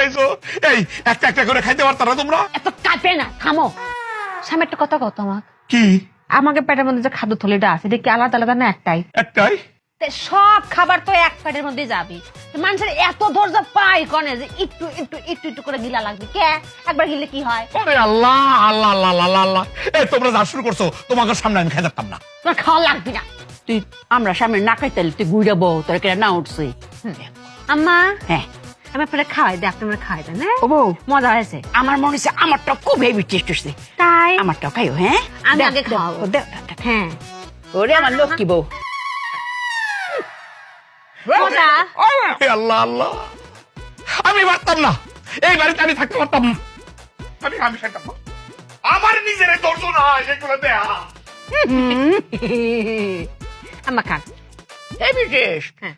পাইছো। এই একটা একটা করে খাইতে পারতা না তোমরা? এত কাঁপে না, থামো। স্বামী একটা কথা কত আমাকে, কি? আমাকে পেটের মধ্যে যে খাদ্য থলিটা আছে এটা কি আলাদা আলাদা না একটাই? একটাই। সব খাবার তো এক পেটের মধ্যে যাবি। মানুষের এত ধৈর্য পাই কনে যে একটু একটু একটু একটু করে গিলা লাগবে? কে একবার গিলে কি হয়? আরে আল্লাহ আল্লাহ আল্লাহ আল্লাহ আল্লাহ। এই তোমরা যা শুরু করছো, তোমাকে সামনে আমি খাইতাম না। তোমার খাওয়া লাগবে না। তুই আমরা সামনে না খাইতে তুই গুইরা বউ তোর কেটে না উঠছে। আম্মা, হ্যাঁ আমি আপনারা খাওয়াই দিই, আপনারা খাওয়াই দেন। হ্যাঁ, ও বউ, মজা হয়েছে। আমার মনে হচ্ছে আমারটা খুব হেভি টেস্ট হচ্ছে। তাই আমারটাও খাইও। হ্যাঁ আমি দাও, আগে দাও, খাওয়াবো। দাও, দাও, দাও। হ্যাঁ, ওরে আমার লক্ষ্মী বউ। মজা। হে আল্লাহ আল্লাহ, আমি পারতাম না, এই বাড়িতে আমি থাকতে পারতাম না। আমি খাইতাম না। আমার নিজের ধৈর্য না এগুলো দেয়া। আম্মা খান। Heavy taste. হ্যাঁ।